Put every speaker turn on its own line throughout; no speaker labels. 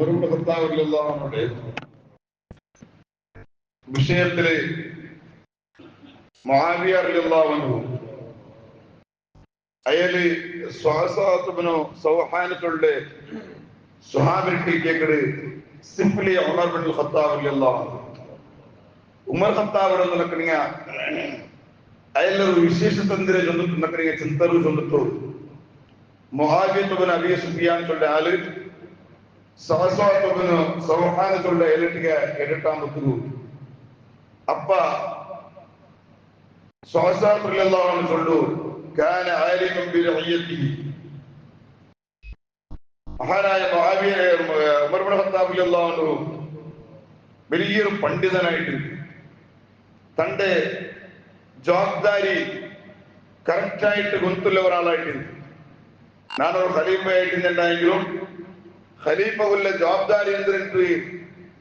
Umar Ibnu Khattab റളിയല്ലാഹു അൻഹുവിന്റെ വിഷയത്തില് മുആവിയ റളിയല്ലാഹു അൻഹു അയാള് സ്വാസാത്തുബ്നു സൗഹാനത്തുള്ള സ്വഹാബിക്ക് കേക്കട് സിംപ്ലി ഉമർ ഇബ്നുൽ ഖത്താബ് റളിയല്ലാഹു അൻഹു ഉമർ ഖത്താബ് റളിയല്ലാഹു അയാളൊരു വിശേഷ തന്ത്രെ ചൊല്ലിട്ടുണ്ടെങ്കിൽ ചിന്തರು ചൊല്ലിട്ടു മുആവിയ അബി സുഫിയാൻ ചൊല്ല ആള് സ്വാസാത്തുബ്നു സൗഹാനത്തുള്ള എലിട്ടിಗೆ എഡിട്ടാൻ പറ്റുന്നു അപ്പ സ്വാസാത്ത് റളിയല്ലാഹു അൻഹു ചൊല്ലു كان عالما برعيته മഹാനായ മുആവിയ ഉമർ ഇബ്നു ഖത്താബ് റളിയല്ലാഹു അൻഹു വലിയൊരു പണ്ഡിതനായിട്ട് തന്റെ ജവാബ്ദാരി കറക്റ്റായിട്ട് ഗൊന്തുള്ള ഒരാളായിട്ട് ഞാനൊരു ഖലീഫയായിട്ടുണ്ടെങ്കിലും ഖലീഫകുള്ള ജവാബ്ദാരി എന്തിട്ട്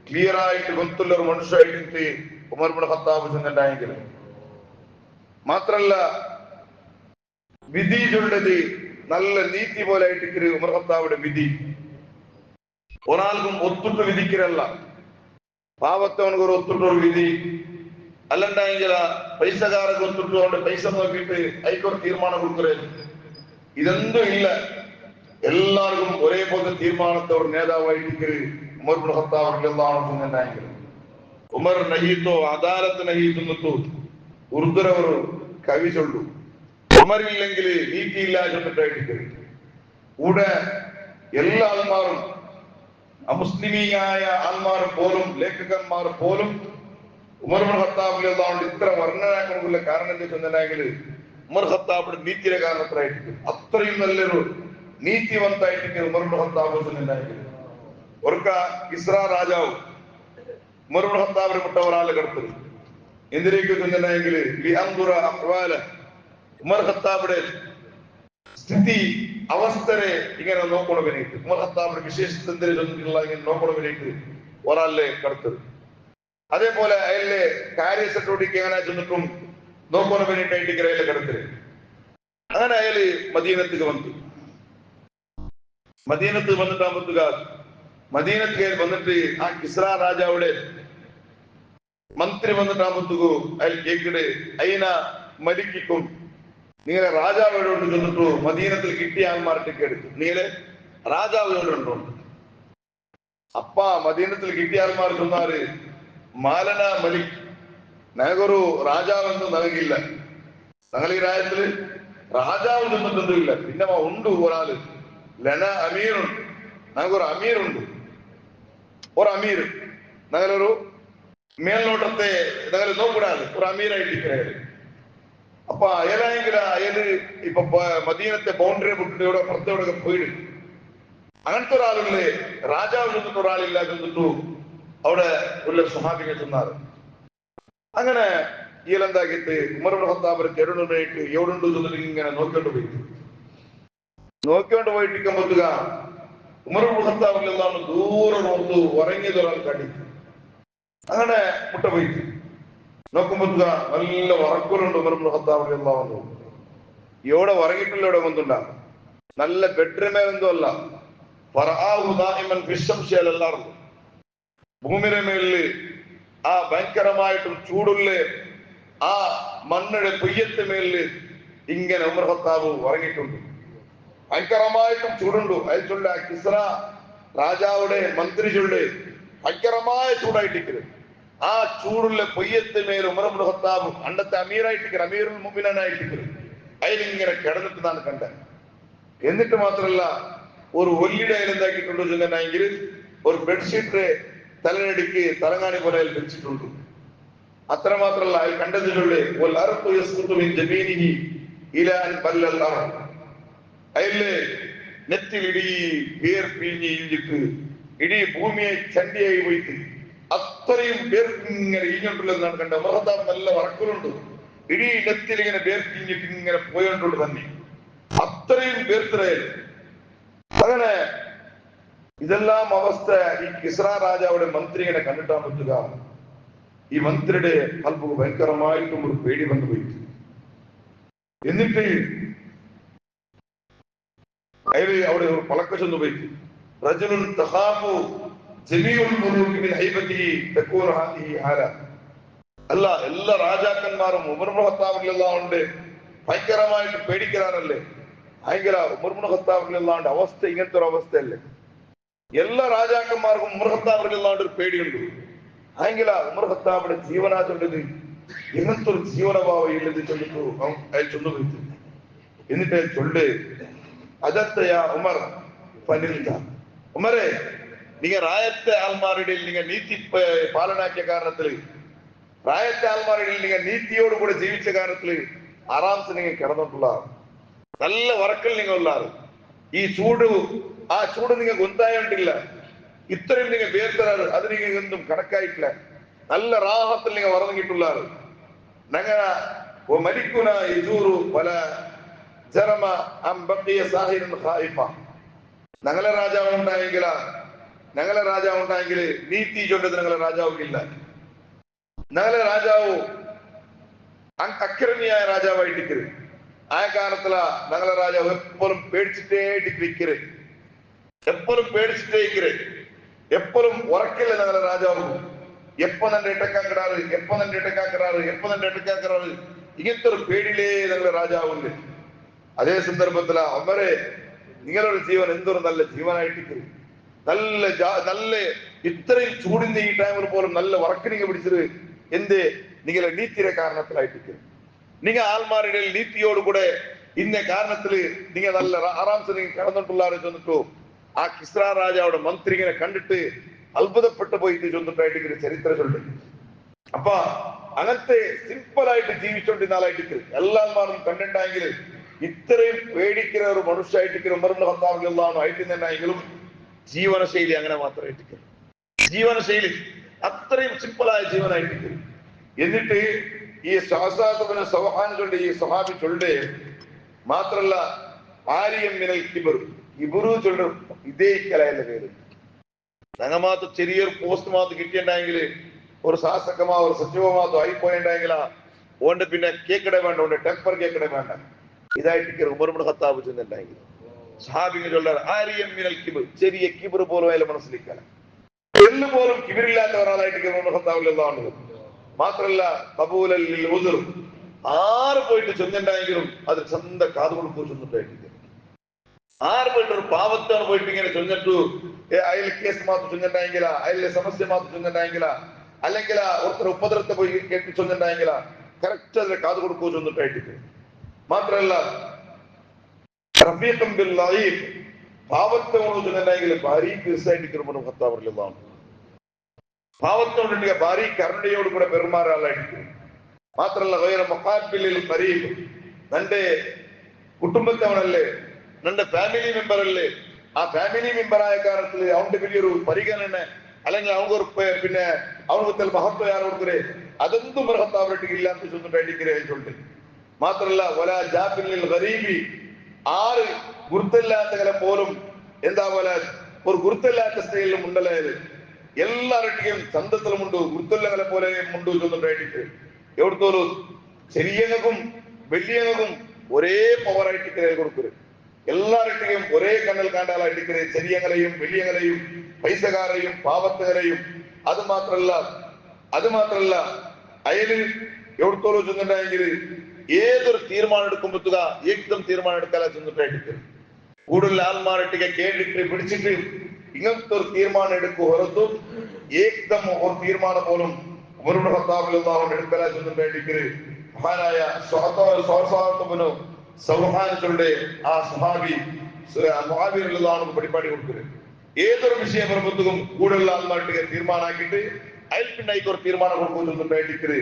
ക്ലിയർ ആയിട്ട് ഗൊന്തുള്ള ഒരു മനുഷ്യരായിട്ട് ഉമർ ഇബ്നു ഖത്താബ് ചെന്നുണ്ടായെങ്കിൽ മാത്രല്ല വിധി ചൊല്ലത് നല്ല നീതി പോലെ ആയിട്ട് ഉമർ ഖത്താബിന്റെ വിധി ഒരാൾക്കും ഒത്തിട്ട് വിധിക്കലല്ല പാവത്തവനക്ക് ഒരു ഒത്തിട്ടൊരു വിധി അല്ലണ്ടെങ്കിൽ പൈസക്കാരൊക്കെ ഒത്തിട്ടുകൊണ്ട് പൈസ നോക്കിയിട്ട് അതിക്കൊരു തീരുമാനം കൊടുക്കരുത് ഇതെന്തും ഇല്ല എല്ലാവർക്കും ഒരേപോലെ തീരുമാനത്തെ ഒരു നേതാവായിട്ട് ഉമർ ഇബ്നു ഖത്താബ് റളിയല്ലാഹു അൻഹു ചെന്നുണ്ടായെങ്കിൽ ഉമർ നഹീത്തോ അദാലത്ത് നഹീത്തുന്നോ ഉറുദുരവർ കവി ചൊല്ലു ഉമറില്ലെങ്കിൽ നീതിയില്ല ചെന്നിട്ടായിട്ട് കൂടെ എല്ലാ ആൾമാരും അമുസ്ലിമീയായ ആൾമാർ പോലും ലേഖകന്മാർ പോലും ഉമർ ഇബ്നു ഖത്താബ് റളിയല്ലാഹു അൻഹു ഇത്ര വർണ്ണനാക്കാനുള്ള കാരണം എന്താ ചെന്നിട്ടുണ്ടെങ്കിൽ ഉമർ ഖത്താബിന്റെ നീതിയുടെ കാരണത്തിലായിട്ട് അത്രയും നല്ലൊരു നീതിവന്തായിട്ട് ഉമർ ഇബ്നു ഖത്താബ് ചെന്നിട്ടുണ്ടെങ്കിൽ ഒർക്ക ഇസ്ര രാജാവ് ഉമർ ഇബ്നു ഖത്താബിനെ വിട്ട ഒരാളെ കടത്തു എന്തിലേക്ക് ചെന്നിട്ടുണ്ടെങ്കിൽ ലിഅൻദുറ അഹ്വാല ഉമർ ഖത്താബിന്റെ സ്ഥിതി അവസ്ഥരെ ഇങ്ങനെ നോക്കണം വേണ്ടിയിട്ട് ഉമർ ഖത്താബിന്റെ വിശേഷത്തിന്റെ ഇങ്ങനെ നോക്കണം വേണ്ടിയിട്ട് ഒരാളെ കടത്തത് അതേപോലെ അയാളെ കാര്യ ചട്ടുവട്ടിക്ക് എങ്ങനെ ചെന്നിട്ടും നോക്കണം വേണ്ടിയിട്ടായിട്ട് അയാളെ കടത്തത് അങ്ങനെ അയാള് മദീനത്തേക്ക് വന്നു മദീനത്ത് വന്നിട്ടാകുമ്പോഴത്തേക്ക് മദീനത്ത് വന്നിട്ട് ആ കിസ്ര രാജാവിടെ മന്ത്രി വന്നിട്ടാകുമ്പോഴത്തേക്ക് അയാൾ കേക്കിട് അയിന മലിക്കും നീലെ രാജാവിനോട് ചെന്നിട്ടു മദീനത്തിൽ കിട്ടിയ ആൾമാരുടെ എടുത്തു നീലെ രാജാവിനോടുണ്ടോ അപ്പ മദീനത്തിൽ കിട്ടിയ ആൾമാർ ചെന്നാല് മാലന മലിക് ഞങ്ങൾക്കൊരു രാജാവെന്ന് നൽകില്ല ഞങ്ങൾ ഈ രാജ്യത്തില് രാജാവ് ചെന്നിട്ടൊന്നുമില്ല പിന്നെ ഉണ്ട് ഒരാള് ലന അമീറുണ്ട് ഞങ്ങൾക്കൊരു അമീറുണ്ട് ഒരു അമീർ ഞങ്ങളൊരു മേൽനോട്ടത്തെ ഞങ്ങൾ നോക്കൂടാതെ ഒരു അമീറായിട്ട് അപ്പൊ അയാളെങ്കിൽ അയാള് ഇപ്പൊ മദീനത്തെ ബൗണ്ടറി വിട്ടിട്ട് ഇവിടെ പുറത്തോടെ പോയിട് അങ്ങനത്തെ ഒരാളുകള് രാജാവ് ചെന്നിട്ട് ഒരാളില്ല ചെന്നിട്ടു അവിടെ ഉള്ള സ്വഹാബികൾ ചെന്നാറ് അങ്ങനെ ഈലെന്താക്കിട്ട് ഉമർ ഇബ്നു ഖത്താബ് കരുണായിട്ട് എവിടുണ്ട് ചെന്നിട്ട് ഇങ്ങനെ നോക്കിക്കൊണ്ട് പോയിട്ടിരിക്കുമ്പോഴത്തുക ഉമർ ഇബ്നു ഖത്താബ് റളിയല്ലാഹു അൻഹു ദൂരെ നോക്കു ഉറങ്ങിയത് ഒരാൾ കണ്ടിട്ട് അങ്ങനെ മുട്ട പോയിട്ട് നോക്കുമ്പോ നല്ല വറക്കലുണ്ട് ഉമർ ഇബ്നു ഖത്താബ് റളിയല്ലാഹു അൻഹു എവിടെ ഉറങ്ങിയിട്ടില്ല ഇവിടെ വന്നിട്ടുണ്ട നല്ല ബെഡ്റൂമേ എന്തോ അല്ല ഭൂമിയുടെ മേലില് ആ ഭയങ്കരമായിട്ടും ചൂടുള്ള ആ മണ്ണിടെ പെയ്യത്ത് മേലില് ഇങ്ങനെ ഉമർ ഖത്താബ് ഉറങ്ങിയിട്ടുണ്ട് ഭയങ്കരമായിട്ടും ചൂടുണ്ട് അയച്ചുള്ള കിസ്ര രാജാവുടെ മന്ത്രി ചൊല്ല് ഭയങ്കരമായ ചൂടായിട്ടിരിക്കുന്നത് ആ ചൂടുള്ള പൊയ്യത്ത് മേൽ ഉമർ ഇബ്നു ഖത്താബ് അണ്ടത്തെ അമീറായിട്ട് അമീറുൽ മുഅ്മിനീനായിട്ട് അതിലിങ്ങനെ കിടന്നിട്ട് നാണ് കണ്ടത് എന്നിട്ട് മാത്രമല്ല ഒരു ഒല്ലിയുടെ എന്താക്കിയിട്ടുണ്ടോ ചെന്നെങ്കിൽ ഒരു ബെഡ്ഷീറ്റ് തലനടിക്ക് തലങ്ങാണി പോലെ വെച്ചിട്ടുണ്ട് അത്ര മാത്രമല്ല അതിൽ കണ്ടതിലുള്ള അതില് നെറ്റിലിടി പേർ പിഴിഞ്ഞ് ഇഞ്ചിട്ട് ഇടീ ഭൂമിയെ ചണ്ടിയായി പോയിട്ട് അത്രയും പേർക്ക് ഇങ്ങനെ ഇഞ്ഞിട്ടുള്ളതെന്നാണ് കണ്ടത് ഉമർ ഖത്താബ് നല്ല വറക്കലുണ്ട് ഇടീ നെത്തിൽ ഇങ്ങനെ പേർ പിഴിഞ്ഞിട്ട് ഇങ്ങനെ പോയിട്ടുള്ളൂ തന്നെ അത്രയും പേർത്തിറയൽ അങ്ങനെ ഇതെല്ലാം അവസ്ഥ ഈ കിസ്ര രാജാവുടെ മന്ത്രി ഇങ്ങനെ കണ്ടിട്ടാൻ പറ്റുക ഈ മന്ത്രിയുടെ അല്പം ഭയങ്കരമായിട്ടും ഒരു പേടി വന്നുപോയി എന്നിട്ട് അയാൾ അവിടെ ഒരു പളക്ക ചെന്ന് പോയി റജുലുൻ തഖാഫു ജമീഉൽ മുലൂകി മിൻ ഹൈബതിഹി തകൂനു ഹാദിഹി ഹാല. അല്ല, എല്ലാ രാജാക്കന്മാരും ഉമർ ഇബ്നു ഖത്താബ് റളിയല്ലാഹു അൻഹു ഭയങ്കരമായിട്ട് പേടിക്കാറല്ലേ? ഭയങ്കര ഉമർ ഇബ്നു ഖത്താബ് റളിയല്ലാഹു അൻഹു അവസ്ഥ ഇങ്ങനത്തെ ഒരു അവസ്ഥയല്ലേ? എല്ലാ രാജാക്കന്മാർക്കും ഉമർ ഖത്താബ് റളിയല്ലാഹു അൻഹു ഒരു പേടിയുണ്ട്. ഭയങ്കര ഉമർ ഖത്താബിന്റെ ജീവനാ ചൊല്ലത് ഇങ്ങനത്തെ ഒരു ജീവനഭാവം ഇല്ലത് ചൊല്ലിട്ടു അയാൾ ചൊല്ലുപോയി. എന്നിട്ട് ചൊല്ല് അജത്തയ ഉമർ പനിൽക. ഉമരെ, நீங்க ராயத்தை ஆள்மாரிடையில் நீங்க நீதி பாலனாக்கிய காரணத்தில், ராயத்தை ஆள்மாரிடையில் நீங்க நீதியோடு கூட ஜீவிச்ச காரணத்தில் ആറാംസ് നിങ്ങൾ കിടന്നിട്ടുള്ളാറ്. നല്ല വറക്കൽ നിങ്ങൾ ഉള്ളാറ്. ഈ ചൂട് ആ ചൂട് നിങ്ങൾ ഗൊന്തായിട്ടില്ല. ഇത്രയും നിങ്ങൾ വേർത്തരാറ്. അത് നിങ്ങൾ എന്തും കണക്കായിട്ടില്ല. നല്ല റാഹത്തിൽ നിങ്ങൾ വറങ്ങിട്ടുള്ളാറ്. ഞങ്ങ മരിക്കുന്ന യജൂറു പല ജറമ അംബിയ സാഹിരൻ ഖായിഫ. ഞങ്ങളെ രാജാവ് ഉണ്ടായെങ്കിൽ നീതി ചൊല്ലത് ഞങ്ങളെ രാജാവില്ല. ഞങ്ങളെ രാജാവ് അക്രമിയായ രാജാവായിട്ടിരിക്കരുത്. ആ കാലത്തില ഞങ്ങളെ രാജാവ് എപ്പോഴും പേടിച്ചിട്ടേ ഇരിക്കരുത്. എപ്പോഴും പേടിച്ചിട്ടേ ഇരിക്കരുത്. എപ്പോഴും ഉറക്കില്ല ഞങ്ങളെ രാജാവ്. എപ്പോ തന്നെ ഇട്ടക്കാക്കിടാറ്, ഇങ്ങനത്തെ ഒരു പേടിയിലേ ഞങ്ങളെ രാജാവുണ്ട്. അതേ സന്ദർഭത്തില അവരെ നിങ്ങളൊരു ജീവൻ എന്തൊരു നല്ല ജീവനായിട്ടിരിക്കരുത്. നല്ല ഇത്രയും ചൂടിന്റെ ഈ ടൈമിൽ പോലും നല്ല വറക്ക് നിങ്ങൾ പിടിച്ചത് എന്തേ? നിങ്ങളെ നീതിയുടെ കാരണത്തിലായിട്ടിരിക്കരുത്. നിങ്ങൾ ആൾമാരുടെ നീതിയോടുകൂടെ ഇന്ന കാരണത്തില് നിങ്ങൾ നല്ല ആറാംസ് നിങ്ങൾ കടന്നിട്ടുള്ളാറ് ചെന്നിട്ടു ആ കിസ്ര രാജാവുടെ മന്ത്രി ഇങ്ങനെ കണ്ടിട്ട് അത്ഭുതപ്പെട്ടു പോയിട്ട് ചെന്നിട്ടായിട്ട് ചരിത്രം ചൊല്ലി. അപ്പൊ അങ്ങനത്തെ സിമ്പിളായിട്ട് ജീവിച്ചോണ്ടിരുന്ന ആളായിട്ടിരിക്കരുത്. എല്ലാമാരും കണ്ടിട്ടുണ്ടെങ്കിൽ ഇത്രയും പേടിക്കുന്ന ഒരു മനുഷ്യായിട്ടിരിക്കുന്ന ഉമർ ഇബ്നു ഖത്താബ് റളിയല്ലാഹു അൻഹു ആയിട്ടിരുന്നെങ്കിലും ജീവനശൈലി അങ്ങനെ മാത്രമായിട്ടിരിക്കും. ജീവനശൈലി അത്രയും സിമ്പിളായ ജീവനായിട്ടിരിക്കും. എന്നിട്ട് ഈ സഹസാദബിന് സവഹാൻ ചൊല്ലി ഈ സഹാബി ചൊല്ലേ മാത്രല്ല ആര്യം മിനൽ കിബർ, കിബറു ചൊല്ലു ഇതേ കലയുടെ പേര്. ഞങ്ങ മാത്രം ചെറിയൊരു പോസ്റ്റ് മാത്രം കിട്ടിയിട്ടുണ്ടെങ്കിൽ ഒരു ശാസകമാ ഒരു സച്ചിവമാത്രോ ആയിപ്പോയിട്ടുണ്ടെങ്കിൽ ഓണ്ട് പിന്നെ കേക്കട വേണ്ട, ഓണ്ട് ടെമ്പർ കേക്കട വേണ്ട. ഇതായിട്ട് ഉമർ ഇബ്നു ഖത്താബ് ചെന്നിട്ടുണ്ടെങ്കിൽ സഹാബികൾ ചൊല്ലാറ് ആര്യം മിനൽ കിബർ, ചെറിയ കിബർ പോലും അതിൽ മനസ്സിലിക്കല. എല്ല് പോലും കിബിറില്ലാത്ത ഒരാളായിട്ട് ഉമർ ഇബ്നു ഖത്താബ് റളിയല്ലാഹു അൻഹു. മാത്രല്ല ഖബൂലൽ ലിൽ ഉദ്ർ, ആറ് പോയിട്ട് ചൊല്ലുന്നുണ്ടെങ്കിലും അത് സ്വന്തം കാത് കൊടുക്കൂ ചൊല്ലുന്നുണ്ടായിട്ട്. ആറ് പോയിട്ട് ഒരു പാവത്താണ് പോയിട്ട് ഇങ്ങനെ ചൊല്ലിട്ടു അയൽ കേസ് മാത്രം ചൊല്ലുന്നുണ്ടെങ്കില, അയലിലെ സമസ്യ മാത്രം ചൊല്ലുന്നുണ്ടെങ്കില, അല്ലെങ്കിൽ ഒരുത്തർ ഉപദ്രവത്തെ പോയി കേട്ട് ചൊല്ലുന്നുണ്ടെങ്കില കറക്റ്റ് അതിലെ കാത് കൊടുക്കൂ ചൊല്ലിട്ടായിട്ട്. മാത്രല്ല റഫീഖും ബിൽ ലഈഫ്, പാവത്തെ ചൊല്ലുന്നുണ്ടെങ്കിൽ ഭാര്യ തീർച്ചയായിട്ട് ഉമർ ഇബ്നു ഖത്താബ് റളിയല്ലാഹു അൻഹു പാവത്തോടുണ്ടെങ്കിൽ ഭാര്യ കരുണയോട് കൂടെ പെരുമാറാളായിരിക്കും. മാത്രല്ല ഗൈറ മുഖാബിലിൽ ഖരീബ്, നന്റെ കുടുംബത്തവനല്ലേ, നന്റെ ഫാമിലി മെമ്പർ അല്ലേ, ആ ഫാമിലി മെമ്പറായ കാരണത്തിൽ അവന്റെ വലിയൊരു പരിഗണന അല്ലെങ്കിൽ അവനൊരു പിന്നെ അവനത്തെ മഹത്വം യാർ കൊടുക്കേ അതെന്തും ഉമർ ഖത്താബ് റളിയല്ലാഹു ഇല്ലാത്ത ചൊല്ലിട്ടുണ്ട്. മാത്രല്ല വലാ ജാബിലിൽ ഗരീബി, ആറ് ഗുരുത്തല്ലാത്തകളെ പോലും എന്താ പോലെ ഒരു ഗുരുത്തല്ലാത്ത സ്ഥയിലും ഉണ്ടല്ലായത് എല്ലാവരുടെയും ചന്തത്തിലുമുണ്ട്, ഗുരുത്തല്ലങ്ങളെ പോലെ ഉണ്ട് ചൊല്ലിട്ടായിട്ട്. എവിടുത്തോലും ചെറിയങ്ങൾക്കും വലിയങ്ങൾക്കും ഒരേ പവറായിട്ട് കൊടുക്കരുത്. എല്ലാവരുടെയും ഒരേ കണ്ണിൽ കാണ്ടാളായിട്ട് ചെറിയങ്ങളെയും വലിയങ്ങളെയും പൈസക്കാരെയും പാവത്തുകാരെയും. അത് മാത്രല്ല അയലിൽ എവിടത്തോളം ചെന്നിട്ടുണ്ടെങ്കിൽ ഏതൊരു തീരുമാനം എടുക്കുമ്പോഴത്തുക ഏകദം തീരുമാനം എടുക്കാതെ ചെന്നിട്ടായിട്ട് കൂടുതൽ ആൾമാരിട്ട് കേട്ടിട്ട് പിടിച്ചിട്ട് ഇങ്ങനത്തെ ഒരു തീരുമാനം എടുക്കും. ಹೊರತು ഏകദം ഒരു തീരുമാനം പോലും ഉമർ ഇബ്നു ഖത്താബ് റളിയല്ലാഹു അൻഹു എടുക്കാതെ ചെന്നിട്ടായിട്ട് മഹാനായ സൗഹാനത്തിന്റെ ആ സഹാബി മുആവിയ റളിയല്ലാഹു അൻഹു പഠിപ്പാടി കൊടുക്കുന്നത്. ഏതൊരു വിഷയം വരുമ്പോഴത്തേക്കും കൂടുതൽ ആൾമാരിട്ട് തീരുമാനമാക്കിയിട്ട് അയൽപ്പിണ്ടായിക്ക് ഒരു തീരുമാനം കൊടുക്കുന്നുണ്ടായിട്ട്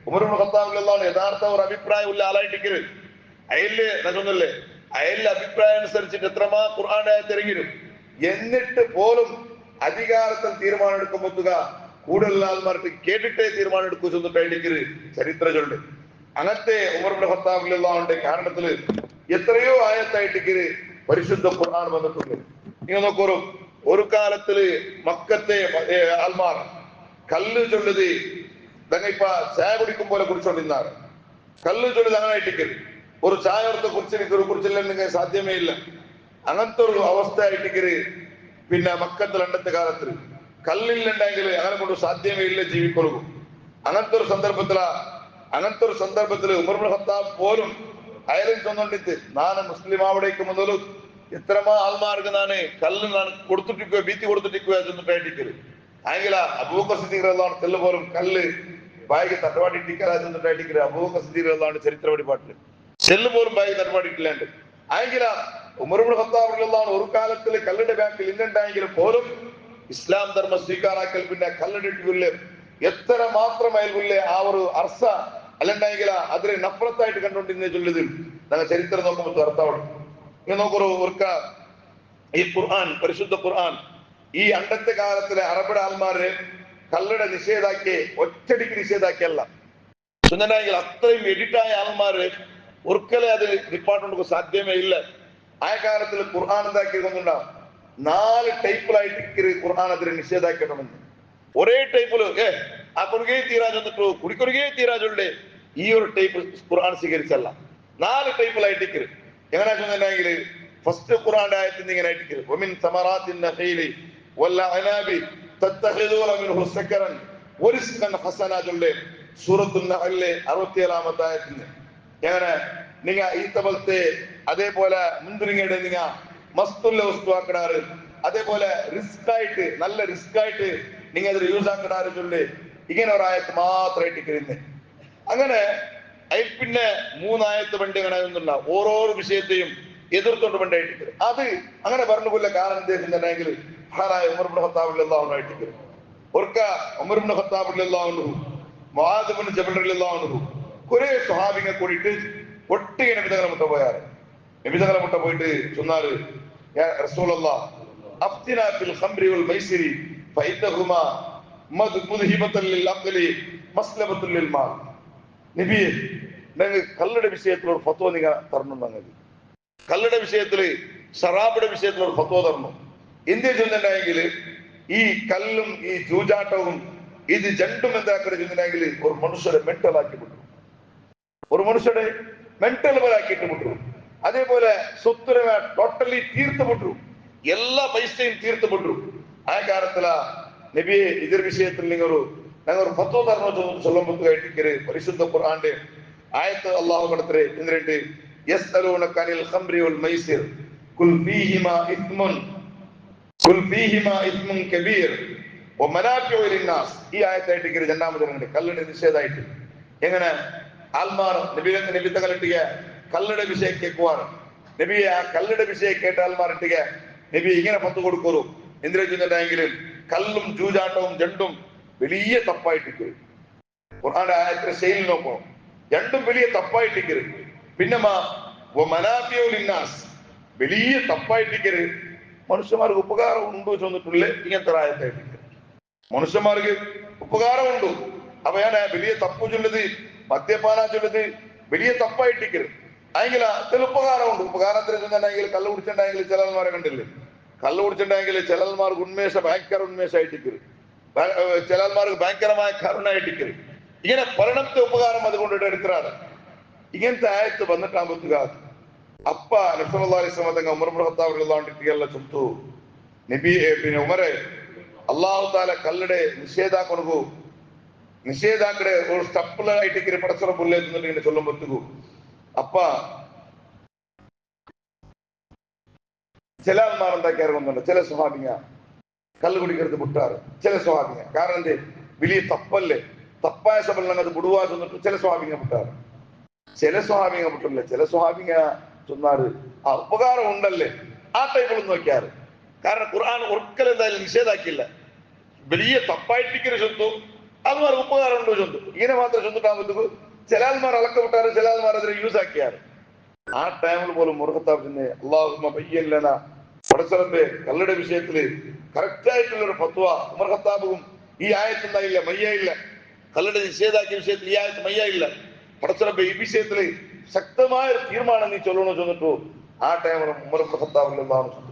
ഉമർ ഇബ്നു ഖത്താബ് റളിയല്ലാഹു അൻഹു യഥാർത്ഥ ഒരു അഭിപ്രായമുള്ള ആളായിട്ടിരിക്കരുത്. അയലില് നടന്നല്ലേ അയലിലെ അഭിപ്രായം അനുസരിച്ചിട്ട് എത്രമാ ഖുർആന്റെ ആയത്തിറങ്ങിരും. എന്നിട്ട് പോലും അധികാരത്തിൽ തീരുമാനം എടുക്കുമ്പോഴത്തുക കൂടുതൽ ആൾമാർക്ക് കേട്ടിട്ടേ തീരുമാനം എടുക്കൂ ചെന്നിട്ടായിട്ട് ചരിത്ര ചൊല്ല്. അങ്ങനത്തെ ഉമർ ഇബ്നു ഖത്താബ് റളിയല്ലാഹു അൻഹുവിന്റെ കാരണത്തില് എത്രയോ ആയത്തായിട്ട് പരിശുദ്ധ ഖുർആൻ വന്നിട്ടുണ്ട്. നിങ്ങൾ നോക്കൂ, ഒരു കാലത്തില് മക്കത്തെ ആൾമാർ കല്ല് ചൊല്ലത് ഞങ്ങ ഇപ്പ ചായ കുടിക്കും പോലെ കുറിച്ചോണ്ടിരുന്നാറ്. കല്ല് ചൊല്ലത് അങ്ങനെ ആയിട്ടിക്കരുത്. ഒരു ചായ എടുത്ത് കുറിച്ചില്ലെങ്കിൽ സാധ്യമേ ഇല്ല. അങ്ങനത്തെ ഒരു അവസ്ഥ ആയിട്ടിക്കര്. പിന്നെ മക്കത്തിൽ അണ്ടത്തെ കാലത്തിൽ കല്ലില്ലെങ്കിൽ അങ്ങനെ കൊണ്ട് സാധ്യമേ ഇല്ല ജീവിക്കൊള്ളൂ. അങ്ങനത്തെ ഒരു സന്ദർഭത്തില് ഉമർ ഇബ്നു ഖത്താബ് പോലും അയലും ചൊന്നിട്ട് നാന് മുസ്ലിം ആവിടേക്ക് മുതൽ എത്രമാ ആൾമാർക്ക് നാന് കല്ല് നാണ് കൊടുത്തിട്ടിക്കുക ഭീത്തി കൊടുത്തിട്ടിക്കുക ചെന്നിട്ടായിട്ടിക്കല് ആയെങ്കില അബൂബക്കർ സിദ്ദീഖ് റളിയല്ലാഹു അൻഹു തെല്ല് പോലും കല്ല് ബായിക്ക് തട്ടവാടിട്ടിക്കല ചെന്നിട്ടായിട്ടിക്കല് അബൂബക്കർ സിദ്ദീഖ് റളിയല്ലാഹു അൻഹു ചരിത്ര വെളിപാട്ടില് തെല്ല് പോലും ബായിക്ക് തട്ടവാടിട്ടില്ലാണ്ട് ആയെങ്കില ഉമർ ഇബ്നു ഖത്താബ് റളിയല്ലാഹു അൻഹു ഒരു കാലത്തില് കല്ലിന്റെ ബാക്കിൽ ഇന്നുണ്ടായെങ്കിലും പോലും ഇസ്ലാം ധർമ്മ സ്വീകാരാക്കൽ പിന്നെ കല്ലിട്ടില്ലേ എത്ര മാത്രം അയൽവില്ലേ ആ ഒരു അർസ അല്ലുണ്ടെങ്കിൽ അതിനെ നഫ്രത്തായിട്ട് കണ്ടുകൊണ്ടിരുന്ന ചൊല്ലുതിൽ ഞങ്ങൾ ചരിത്രം നോക്കുമ്പോൾ അർത്ഥമാണ്. ഇങ്ങനെ നോക്കൂ ഈ ഖുർആൻ, പരിശുദ്ധ ഖുർആൻ ഈ അണ്ടത്തെ കാലത്തിലെ അറബിയുടെ ആൾമാര് കല്ലുടെ നിഷേധാക്കി ഒറ്റടിക്ക് നിഷേധാക്കിയല്ല ചൊന്നെങ്കിൽ അത്രയും എഡിറ്റായ ആൾമാര് ഒരിക്കലേ അത് ഡിപ്പാർട്ട്മെന്റ് സാധ്യമേ ഇല്ല. ആ കാലത്തിൽ ഖുർആൻ എന്താക്കിയതൊന്നുണ്ടാവും 4 ടൈപ്പിലായിട്ട് ഖുർആൻ അതിനെ നിഷേധാക്കണമെന്ന് ഒരേ ടൈപ്പില് ആ കൊടുകയെ തീരാ ചെന്നിട്ടു കുടിക്കൊടുകയെ തീരാ ചൊല്ലേ ഈ ഒരു ടൈപ്പ് ഖുർആൻ സ്വീകരിച്ചല്ല 4 ടൈപ്പിലായിട്ട് എങ്ങനെയാ ചെന്നുണ്ടെങ്കിൽ ഫസ്റ്റ് ഖുർആന്റെ ആയത്തിൽ ഇങ്ങനെ ആയിട്ട് വമിൻ സമറാത്തിൻ നഖീലി വല്ലഅനാബി തത്തഖിദൂന മിൻഹു സക്കറൻ വറിസ്ഖൻ ഹസന ചൊല്ലേ സൂറത്തുൻ നഹ്ലിലെ 67ാമത്തെ ആയത്തിൽ എങ്ങനെ നിങ്ങ ഈത്തബലത്തെ അതേപോലെ മുന്തിരിങ്ങയുടെ നിങ്ങ മസ്തുള്ള വസ്തു ആക്കിടാറ് അതേപോലെ റിസ്ക് ആയിട്ട് നല്ല റിസ്ക് ആയിട്ട് നിങ്ങൾ അതിൽ യൂസ് ആക്കിടാറ് ചൊല്ലേ ഇങ്ങനെ ഒരായത്ത് മാത്രമായിട്ട് കരുന്നേ അങ്ങനെ അതിൽ പിന്നെ 3 ആയത്ത് പണ്ട് അങ്ങനെ ഒന്നുണ്ടാവും ഓരോരോ വിഷയത്തെയും എതിർത്തോണ്ട് പണ്ടായിട്ട് അത് അങ്ങനെ പറഞ്ഞുകൊല്ല കാരണം എന്തെങ്കിൽ മഹാനായ ഉമർ ഇബ്നു ഖത്താബ് റളിയല്ലാഹു അൻഹു ആയിട്ട് ഒർക്ക ഉമർ ഇബ്നു ഖത്താബ് റളിയല്ലാഹു അൻഹു മുആദ് ഇബ്നു ജബൽ റളിയല്ലാഹു അൻഹു കുറെ സ്വഹാബികളെ കൂടിയിട്ട് ഒട്ടിಗೆ നബിതങ്ങളെ മുട്ട പോയാറ്. നബിതങ്ങളെ മുട്ട പോയിട്ട് ചൊന്നാറ് യാ റസൂലല്ലാഹ് അഫ്തിനാ ഫിൽ ഖംറി വൽ മൈസിരി ഫഇന്നഹുമാ മുദ്ഹിബത്തൻ ലിൽ അഖ്ലി മസ്ലബത്തുൻ ലിൽ മാൽ. നബിയെ ഞങ്ങൾ കല്ലുടെ വിഷയത്തിൽ ഒരു ഫത്വ നിങ്ങൾ തരണം. ഞങ്ങൾക്ക് കല്ലുടെ വിഷയത്തില് ഷറാബിയുടെ വിഷയത്തിൽ ഒരു ഫത്വ തരണം. ഇന്ത്യ ചെന്നിട്ടുണ്ടെങ്കിൽ ഈ കല്ലും ഈ ജൂജാട്ടവും ഇത് രണ്ടും എന്താക്കി ചെന്നിട്ടുണ്ടെങ്കിൽ ഒരു മനുഷ്യരെ മെന്റൽ ആക്കി വിട്ടു, ഒരു മനുഷ്യരെ മെന്റൽ ആക്കിയിട്ട് വിട്ടു. അതേപോലെ സ്വത്തുരമ ടോട്ടലി തീർത്തുവിട്ടു, എല്ലാ പൈസയും തീർത്തുവിട്ടു. ആ കാലത്തില നബിയെ ഇതൊരു വിഷയത്തിൽ ഞങ്ങൾ ഒരു ഫത്വ തരണോ ചൊല്ലുമ്പോഴായിട്ട് പരിശുദ്ധ ഖുർആന്റെ ആയത്ത് അള്ളാഹു കടത്തരെ എന്നിട്ട് യസ്അലൂനക അനിൽ ഖംറി വൽ മൈസിർ ഖുൽ ഫീഹിമാ ഇസ്മുൻ കബീർ വമനാഫിഉ ലിന്നാസ്. ഈ ആയത്തായിട്ട് രണ്ടാമത് കല്ലിന്റെ നിഷേധായിട്ട് എങ്ങനെ ആൽമാർ നബി തങ്ങളിട്ടിക കല്ലുടെ വിഷയം കേൾക്കുവാണ്. നബിയെ ആ കല്ലുടെ വിഷയം കേട്ട ആൽമാർ ഇട്ടിക നബി ഇങ്ങനെ പത്ത് കൊടുക്കൂ എന്തിനാ ചെന്നിട്ടെങ്കിലും കല്ലും ജൂജാട്ടവും രണ്ടും വലിയ തപ്പായിട്ടിക്കരുത്. ഖുർആന്റെ ആയത്തിന്റെ ശൈലി നോക്കണം, രണ്ടും വലിയ തപ്പായിട്ടിക്കരുത്. പിന്നെ മനാഫിഉ ലിന്നാസ് വലിയ തപ്പായിട്ടിക്കരുത്. മനുഷ്യന്മാർക്ക് ഉപകാരം ഉണ്ടോ ചെന്നിട്ടുള്ളേ ഇങ്ങനത്തെ ആയത്തായിട്ട് മനുഷ്യന്മാർക്ക് ഉപകാരമുണ്ടോ അപ്പൊ ഞാൻ വലിയ തപ്പു ചൊല്ലത് മദ്യപാന ചൊല്ലത് വലിയ തപ്പായിട്ടിക്കരുത്. അയെങ്കിൽ അതിൽ ഉപകാരമുണ്ട്. ഉപകാരത്തിന് ചെന്നിട്ടുണ്ടെങ്കിൽ കല്ല് കുടിച്ചിട്ടുണ്ടെങ്കിൽ ചിലന്മാരെ കണ്ടില്ലേ, കല്ല് കുടിച്ചിട്ടുണ്ടെങ്കിൽ ചിലന്മാർക്ക് ഭയങ്കര ഉന്മേഷമായിട്ടിക്കരുത്, ചിലന്മാർക്ക് ഭയങ്കരമായ കരുണായിട്ടിക്കരുത്. ഇങ്ങനെ പരിണത്തെ ഉപകാരം അതുകൊണ്ടിട്ട് എടുക്കാറ്. ഇങ്ങനത്തെ ആയത്ത് വന്നിട്ടാകുമ്പോഴത്തുക അപ്പ നബി സല്ലല്ലാഹു അലൈഹി വസല്ലം തങ്ങൾ ഉമർ ഇബ്നു ഖത്താബ് റളിയല്ലാഹു അൻഹു ചൊല്ലുന്നു നബി പിന്നെ ഉമറെ അല്ലാഹു തആല കല്ലുടെ നിഷേധാക്കടെ ഒരു സ്റ്റപ്പിലായിട്ട് പടച്ചറ പുല്ലേന്നിട്ട് ചൊല്ലുമ്പോഴത്തേക്കു അപ്പ ചില ആൾമാർ എന്താക്കിയാറുണ്ട്, ചില സ്വഭാവിക കല്ല് കുടിക്കരുത് വിട്ടാറ് ചില സ്വഭാവിക കാരണം എന്തേ വലിയ തപ്പല്ലേ തപ്പായ സഭയിൽ അത് വിടുവാ ചെന്നിട്ട് ചില സ്വാഭിക വിട്ടാറ്, ചില സ്വാഭിക വിട്ടില്ല. ചില സ്വാഭിക ചൊന്നാറ് ആ ഉപകാരം ഉണ്ടല്ലേ ആ ടൈപ്പിലൊന്നും നോക്കിയാറ്. കാരണം ഖുർആൻ ഒരിക്കലും എന്തായാലും നിഷേധാക്കിയില്ല. വലിയ തപ്പായിട്ടിക്കുന്ന ചൊന്തു അതുമാർ ഉപകാരം ഉണ്ടോ ചൊന്തു ഇങ്ങനെ മാത്രം ചൊന്നിട്ടാകുമ്പോഴത്തേക്ക് ചില ആൾമാർ അളക്ക വിട്ടാറ്, ചില ആൾമാർ അതിനെ യൂസ് ആക്കിയാറ്. ആ ടൈമിൽ പോലും മുറുഖത്താബിന്റെ അല്ലാഹുമ്മ ബയ്യിൻ ലനാ പടച്ചറബേ കല്ലുടെ വിഷയത്തില് കറക്റ്റ് ആയിട്ടുള്ള ഒരു ഫത്വ ഉമർ ഖത്താബും ഈ ആയത്തുണ്ടായില്ല, മയ്യയില്ല. കല്ലുടെ നിഷേധാക്കിയ വിഷയത്തിൽ ഈ ആയത്ത് മയ്യയില്ല. പടച്ചറബേ ഈ വിഷയത്തില് ശക്തമായ ഒരു തീരുമാനം നീ ചൊല്ലണോ ചൊന്നിട്ടു. ആ ടൈമിൽ ഉമർ ഖത്താബ്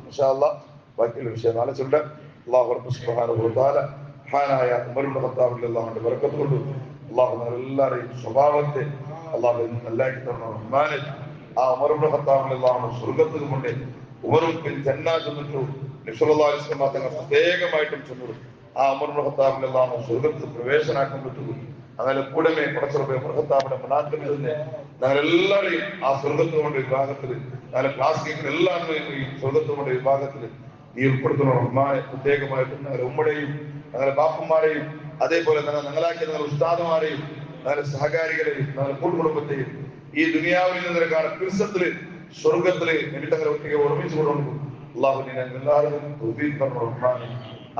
ഇൻഷാ അല്ലാഹ് ബാക്കിയുള്ള വിഷയം നാളെ ചൊല്ലാം. അല്ലാഹു റബ്ബ് സുബ്ഹാനഹു വ തആല മഹാനായ ഉമർ ഖത്താബ് റളിയല്ലാഹു ബറക്കത്ത് കൊണ്ട് അല്ലാഹു എല്ലാവരുടെയും സ്വഭാവത്തെ അല്ലാഹു നല്ലാക്കി തരണം. റഹ്മാനെ ആ ഉമർ ഖത്താബ് റളിയല്ലാഹു സ്വർഗ്ഗത്തിൽ കൊണ്ട് ഉമറും ജന്നാത്ത് എന്നിട്ടു നബി സല്ലല്ലാഹു അലൈഹി വസല്ലം തങ്ങൾ പ്രത്യേകമായിട്ടും ചെന്നു ആ ഉമർ ഇബ്നു ഖത്താബിനെ അല്ലാഹു സ്വർഗ്ഗത്തിൽ പ്രവേശനാക്കാൻ പറ്റുള്ളൂ. അങ്ങനെ കൂടമേ പടച്ചറബേ ഉമർ ഖത്താബിന്റെ മനാഖിബിൽ നിന്ന് ഞങ്ങളെല്ലാവരെയും ആ സ്വർഗ്ഗത്തുകൊണ്ട് വിഭാഗത്തിൽ ഞങ്ങളെ ക്ലാസ് കേൾക്കുന്ന എല്ലാവരെയും ഈ സ്വർഗ്ഗത്തുകൊണ്ട് വിഭാഗത്തിൽ നീ ഉൾപ്പെടുത്തണം റഹ്മാനെ. പ്രത്യേകമായിട്ടും ഞങ്ങളുടെ ഉമ്മയുടെയും ഞങ്ങളുടെ ബാപ്പന്മാരെയും അതേപോലെ തന്നെ ഞങ്ങളാക്കിയ ഞങ്ങളുടെ ഉസ്താദുമാരെയും ഞങ്ങളുടെ സഹകാരികളെയും ഞങ്ങളുടെ കൂട്ടുകുടുംബത്തെയും ഈ ദുനിയാവിൽ നിന്നൊരു പിർസത്തില് സ്വർഗത്തില് എന്നിട്ട് അങ്ങനെ ഒറ്റയ്ക്ക് ഓർമ്മിച്ചു കൊണ്ടുണ്ട്. അള്ളാഹു ഞങ്ങൾ എല്ലാവരും തൗഫീഖ് തരണം റഹ്മാനെ.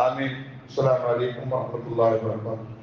ആമീൻ. അസ്സലാമു അലൈക്കും വറഹ്മത്തുള്ളാഹി വബറകാതുഹു.